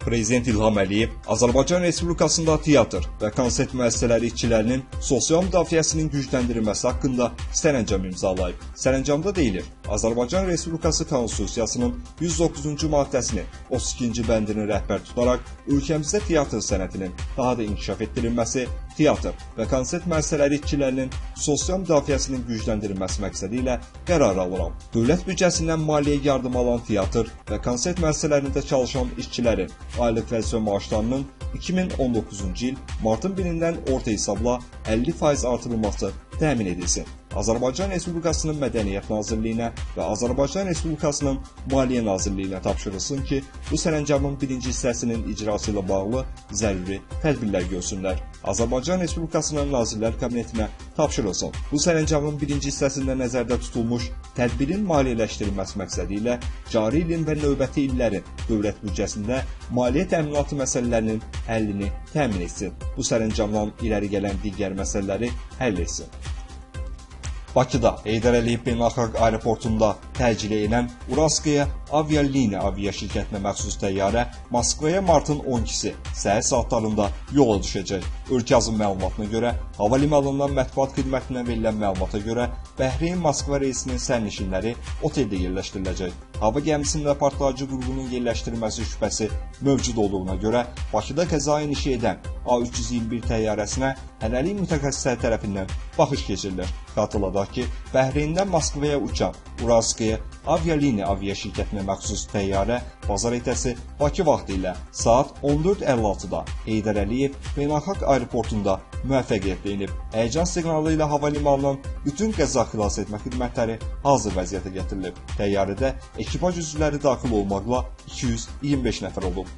Prezident İlham Əliyev Azərbaycan Respublikasında teatr və konsert müəssisələri işçilərinin sosial müdafiəsinin gücləndirilməsi haqqında sərəncam imzalayıb. Sərəncamda deyilir, Azərbaycan Respublikası Konstitusiyasının 109-cu maddəsinin 32-ci bəndini rəhbər tutaraq ölkəmizdə teatr sənətinin daha da inkişaf etdirilməsi, teatr və konsert müəssisələri işçilərinin sosial müdafiəsinin gücləndirilməsi məqsədi ilə qərar alıram. Dövlət büdcəsindən maliyyə yardımı alan teatr və konsert müəssisələrində çalışan işçilərin aylıq vəzifə maaşlarının 2019-cu il martın 1-dən orta hesabla 50% artırılması təmin edilsin. Azərbaycan Respublikasının Mədəniyyət Nazirliyinə və Azərbaycan Respublikasının Maliyyə Nazirliyinə tapşırılsın ki, bu sərəncamın birinci hissəsinin icrası ilə bağlı zəruri tədbirlər görsünlər. Azərbaycan Respublikasının Nazirlər Kabinetinə tapşırılsın. Bu sərəncamın birinci hissəsində nəzərdə tutulmuş tədbirin maliyyələşdirilməsi məqsədi ilə cari ilin və növbəti illərin dövlət büdcəsində maliyyə təminatı məsələlərinin həllini təmin etsin. Bu sərəncamdan irəli gələn digər məsələləri həll etsin. Bakıda Heydər Əliyev Beynəlxalq Aeroportunda təcili enən Uralskaya Avialiniya aviaşirkətinə məxsus təyyarə Moskvaya martın 12-si səhər saatlarında yola düşəcək. Ölkəzin məlumatına görə, hava limanından mətbuat xidmətindən verilən məlumata görə, Bəhreyn Moskva reysinin sərnişinləri oteldə yerləşdiriləcək. Hava gəmisində partlayıcı qurğunun yerləşdirilməsi şübhəsi mövcud olduğuna görə, Bakıda qəzaya inişi edən A321 təyyarəsinə hələlik mütəxəssislər tərəfindən baxış keçirilir. Xatırladaq ki, Bəhreyndən Moskvaya uçan Uralskaya Avialiniya aviaşirkətinə məxsus təyyarə bazar ertəsi Bakı vaxtı ilə saat 14:56-da Heydər Əliyev Beynəlxalq Aeroportunda müvəffəqiyyətlə enib. Həyəcan siqnalı ilə hava limanından bütün qəza xilas etmə xidmətləri hazır vəziyyətə gətirilib. Təyyarədə ekipaj üzvləri daxil olmaqla 225 nəfər olub.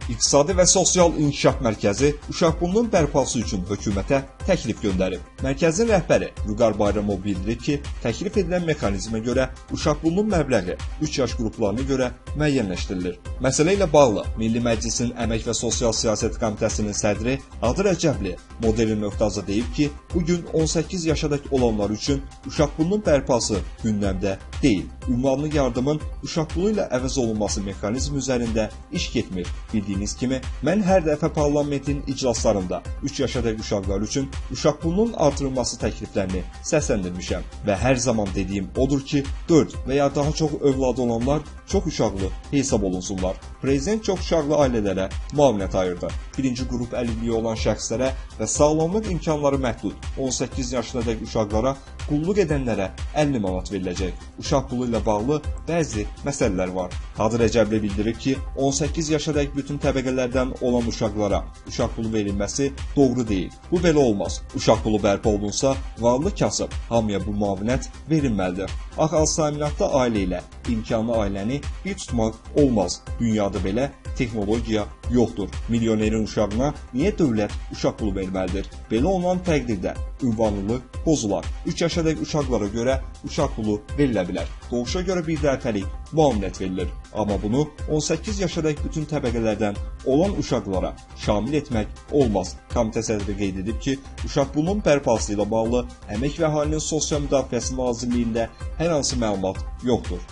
İqtisadi və Sosial İnkişaf Mərkəzi uşaqbununun bərpası üçün hökumətə təklif göndərib. Mərkəzin rəhbəri Vüqar Bayramov bildirib ki, təklif edilən mexanizmə görə uşaqbununun məbləği 3 yaş qruplarına görə müəyyənləşdirilir. Məsələ ilə bağlı Milli Məclisin Əmək və Sosial Siyasət Komitəsinin sədri Adı Rəcəbli Modern.az deyib ki, bugün 18 yaşadək olanlar üçün uşaqbununun bərpası gündəmdə deyil. Ünvanlı yardımın uşaqbunu ilə əvəz olunması mexanizmi üzərində iş getmir. Bildiyiniz kimi, mən hər dəfə parlamentin iclaslarında 3 yaşadək uşaqlar üçün uşaqbununun artırılması təkliflərini səsləndirmişəm və hər zaman dediyim odur ki, 4 və ya daha çox övladı olanlar çox uşaqlı hesab olunsunlar. Prezident çox uşaqlı ailələrə müavinət ayırdı. Birinci qrup əlilliyi olan şəxslərə və sağlamlıq imkanları məhdud 18 yaşındakı uşaqlara qulluq edənlərə 50 manat veriləcək. Uşaq pulu ilə bağlı bəzi məsələlər var. Adı Rəcəbli bildirir ki, 18 yaşadakı bütün təbəqələrdən olan uşaqlara uşaq pulu verilməsi doğru deyil. Bu belə olmaz. Uşaq pulu bərpa olunsa, varlı kasıb hamıya bu müavinət verilməlidir. Az təminatlı ailə ilə imkanlı ailəni bir tutmaq olmaz. Dünyada belə texnologiya yoxdur. Milyonerin uşağına niyə dövlət uşaq pulu verməlidir? Belə olan təqdirdə ünvanlılıq pozular. 3 yaşadakı uşaqlara görə uşaq pulu verilə bilər. Doğuşa görə bir dəfəlik müavinət verilir. Amma bunu 18 yaşadakı bütün təbəqələrdən olan uşaqlara şamil etmək olmaz. Komitə sədri qeyd edib ki, uşaq pulunun bərpası ilə bağlı Əmək və Əhalinin Sosial Müdafiəsi Nazirliyində hər hansı məlumat yoxdur.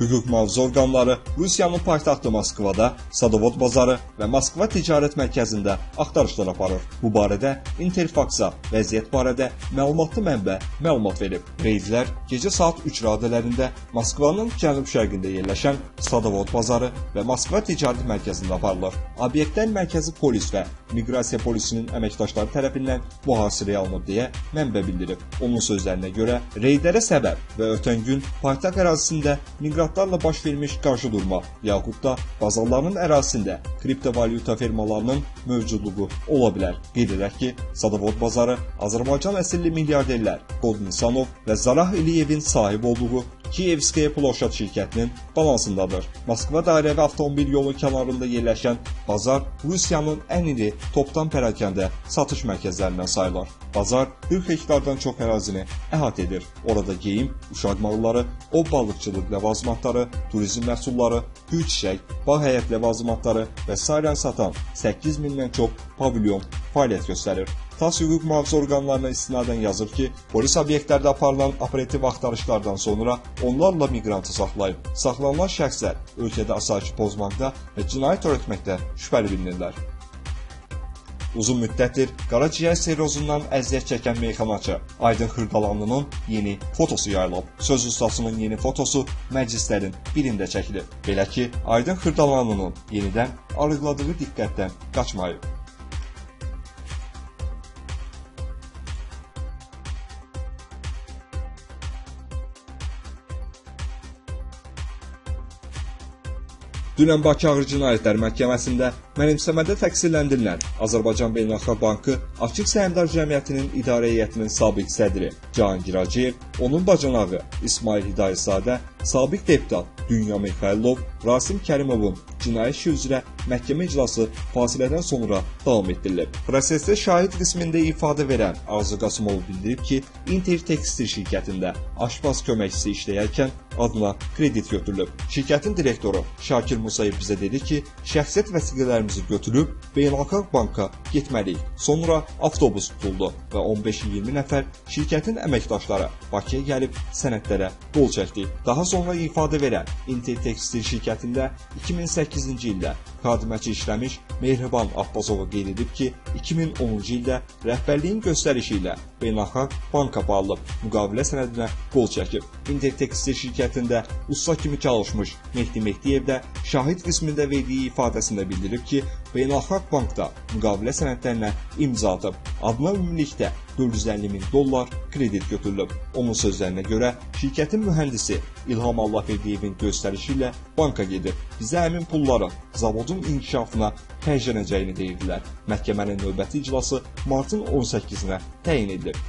Hüquq mühafizə orqanları Rusiyanın paytaxtı Moskvada Sadovod bazarı və Moskva ticarət mərkəzində axtarışlar aparır. Bu barədə Interfax-a vəziyyət barədə məlumatlı mənbə məlumat verib. Reydlər gecə saat 3 radələrində Moskvanın cənub-şərqində yerləşən Sadovod bazarı və Moskva ticarət mərkəzində aparılır. Obyektlər mərkəzi polis və miqrasiya polisinin əməkdaşları tərəfindən mühasirəyə alınıb deyə mənbə bildirib. Onun sözlərinə görə reydlərə səbəb və ötən gün paytaxt ərazisində miqratlarla baş vermiş qarşıdurma, yaxud da bazarların ərazisində kriptovalyuta firmalarının mövcudluğu ola bilər. Qeyd edək ki, Sadovod bazarı Azərbaycan əsilli milyarderlər Qod Nisanov və Zarah İliyevin sahib olduğu Kievskaya Ploşad şirkətinin balansındadır. Moskva dairəvi avtomobil yolu kənarında yerləşən bazar Rusiyanın ən iri topdan pərakəndə satış mərkəzlərindən sayılır. Bazar 40 hektardan çox ərazini əhatə edir. Orada geyim, uşaq malları, ov balıqçılıq ləvazimatları, turizm məhsulları, gül çiçək, bağ həyət ləvazimatları və sairən satan 8 mindən çox pavilyon fəaliyyət göstərir. TASS hüquq mühafizə orqanlarına istinadən yazır ki, polis obyektlərdə aparılan operativ axtarışlardan sonra onlarla miqrantı saxlayıb. Saxlanılan şəxslər ölkədə asayişi pozmaqda və cinayət törətməkdə şübhəli bilinirlər. Uzun müddətdir qaraciyər sirrozundan əziyyət çəkən meyxanaçı Aydın Xırdalanlının yeni fotosu yayılıb. Söz ustasının yeni fotosu məclislərin birində çəkilib. Belə ki, Aydın Xırdalanlının yenidən arıqladığı diqqətdən qaçmayıb. Dünən Bakı Ağır Cinayətlər Məhkəməsində mənimsəmədə təqsirləndirilən Azərbaycan Beynəlxalq Bankı Açıq Səhmdar Cəmiyyətinin idarə heyətinin sabiq sədri Cahangir Hacıyev, onun bacanağı İsmail Hidayətzadə, sabiq deputat Dünya Mixailov, Rasim Kərimovun cinayət işi üzrə məhkəmə iclası fasilədən sonra davam etdirilib. Prosesdə şahid qismində ifadə verən Arzu Qasımov bildirib ki, Inter Tekstil şirkətində aşpaz köməkçisi işləyərkən adına kredit götürülüb. Şirkətin direktoru Şakir Musayev bizə dedi ki, şəxsiyyət vəsiqələrimizi götürüb Beynəlxalq Banka getməliyik. Sonra avtobus tutuldu və 15-20 nəfər şirkətin əməkdaşları Bakıya gəlib sənədlərə qol çəkdi. Daha sonra ifadə verən Inter Tekstil şirkətində 2008-ci ildə xadiməçi işləmiş Mehriban Abbasova qeyd edib ki, 2010-cu ildə rəhbərliyin göstərişi ilə Beynəlxalq Banka bağlanıb, müqavilə sənədinə qol çəkib. Inter Tekstil şirkətində usta kimi çalışmış Mehdi Mehdiyev də şahid qismində verdiyi ifadəsində bildirib ki, Beynəlxalq Bankda müqavilə sənədlərinə imza atıb. Adına ümumilikdə $450.000 kredit götürülüb. Onun sözlərinə görə, şirkətin mühəndisi İlham Allahverdiyevin göstərişi ilə banka gedib. Bizə həmin pulların zavodun inkişafına xərclənəcəyini deyirdilər. Məhkəmənin növbəti iclası martın 18-nə təyin edilib.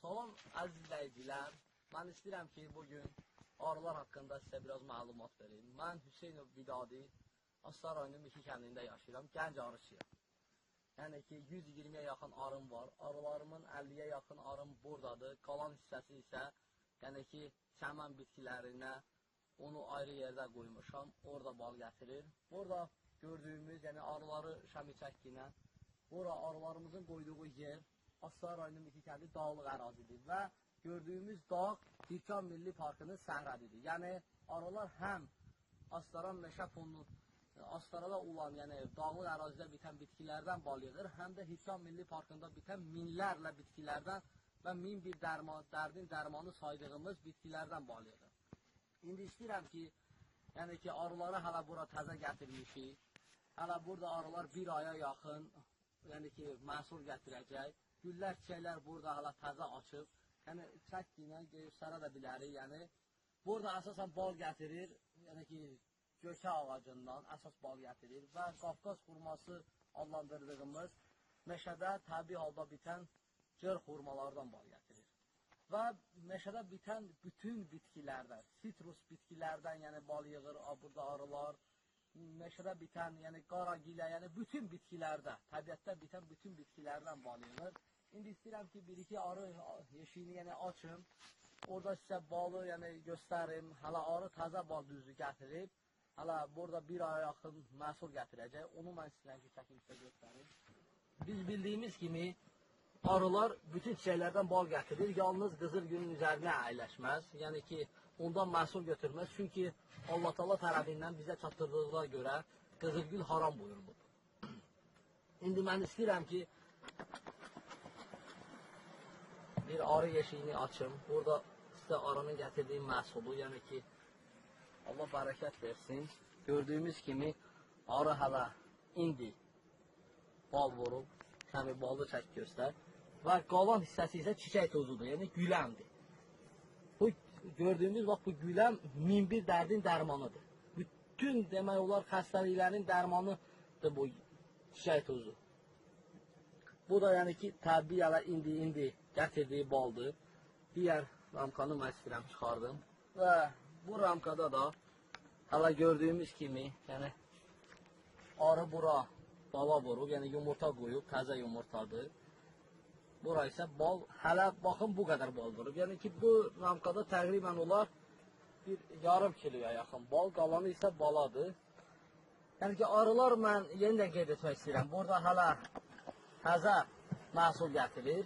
Salam əziz izləyicilər, mən istəyirəm ki, bugün arılar haqqında sizə biraz məlumat vereyim. Mən Hüseynov Vidadi, Astara rayonunun Miki kəndində yaşayıram, gənc arıçıyam. Yəni ki, 120-yə yaxın arım var, arılarımın 50-yə yaxın arım buradadır, qalan hissəsi isə yəni ki, çəmən bitkilərinə onu ayrı yerdə qoymuşam, orada bal gətirir. Burada gördüyümüz, yəni arıları şəmi çəkkinə, bura arılarımızın qoyduğu yer, Astara rayonunun Miki kəndi dağlıq ərazidir və gördüyümüz dağ Hirkan Milli Parkının sərhədidir. Yəni arılar həm Astara meşə fonunu, Astarada olan, yəni dağlıq ərazidə bitən bitkilərdən bal yığır, həm də Hirkan Milli Parkında bitən minlərlə bitkilərdən və min bir dərdin dərmanı saydığımız bitkilərdən bal yığır. İndi istəyirəm ki, Yəni ki, arıları hələ bura təzə gətirmişik. Hələ burada arılar bir aya yaxın, yəni ki, məhsul gətirəcək. Güllər, çiçəklər burada hələ təzə açıb. Yəni, çəkdiyinə göstərə də bilərik. Yəni, burada əsasən bal gətirir, yəni ki, gökə ağacından əsas bal gətirir və Qafqaz xurması adlandırdığımız meşədə təbii halda bitən cır xurmalardan bal gətirir. Və meşədə bitən bütün bitkilərdən, sitrus bitkilərdən, yəni bal yığır, burada arılar, meşədə bitən, yəni qaragilə, yəni bütün bitkilərdə, təbiətdə bitən bütün bitkilərdən bal yığır. İndi istəyirəm ki, bir-iki arı yeşiyini yəni açım, orada sizə balı yəni göstərim, hələ arı təzə bal düzü gətirib, hələ burada bir aya yaxın məhsul gətirəcək, onu mən istəyirəm ki, çəkim sizə göstərim. Biz bildiyimiz kimi, arılar bütün çiçəklərdən bal gətirir, yalnız qızıl gülün üzərinə əyləşməz. Yəni ki, ondan məhsul götürməz. Çünki Allah Taala tərəfindən bizə çatdırdığına görə qızıl gül haram buyurulub. İndi mən istəyirəm ki, bir arı yeşiyini açım. Burada sizə arının gətirdiyi məhsulu, yəni ki, Allah bərəkət versin. Gördüyümüz kimi, arı hələ indi bal vurub, kəmi balı çək göstər. Və qalan hissəsi isə çiçək tozudur, yəni güləmdir. Bu gördüyünüz bax, bu güləm 1001 dərdin dərmanıdır. Bütün demək olar xəstəliklərin dərmanıdır bu çiçək tozu. Bu da yəni ki, təbii hələ indi gətirdiyi baldır. Digər ramkanı mən istəyirəm çıxardım. Və bu ramkada da hələ gördüyümüz kimi, yəni arı bura bala vurub, yəni yumurta qoyub, təzə yumurtadır. Bura isə bal, hələ baxın bu qədər bal vurub. Yəni ki, bu ramkada təqribən olar bir yarım kiloya yaxın bal, qalanı isə baladır. Yəni ki, arılar mən yenidən qeyd etmək istəyirəm. Burada hələ təzə məhsul gətirir.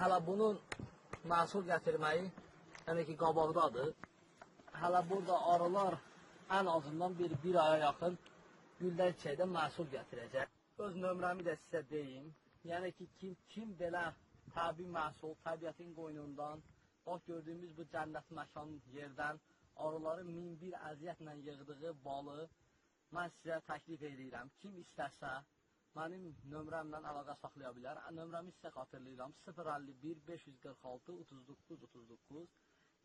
Hələ bunun məhsul gətirməyi, yəni ki, qabaqdadır. Hələ burada arılar ən azından bir aya yaxın güllər çiçəkdən məhsul gətirəcək. Öz nömrəmi də sizə deyim. Yəni ki, kim belə təbii məhsul, təbiətin qoynundan, bax gördüyümüz bu cənnət məkan yerdən arıların 1001 əziyyətlə yığdığı balı mən sizə təklif edirəm. Kim istəsə, mənim nömrəmlə əlaqə saxlaya bilər. Nömrəmi sizə xatırlayıram, 051 546 39 39.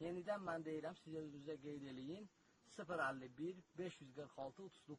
Yenidən mən deyirəm, siz özünüzə qeyd eləyin, 051 546 39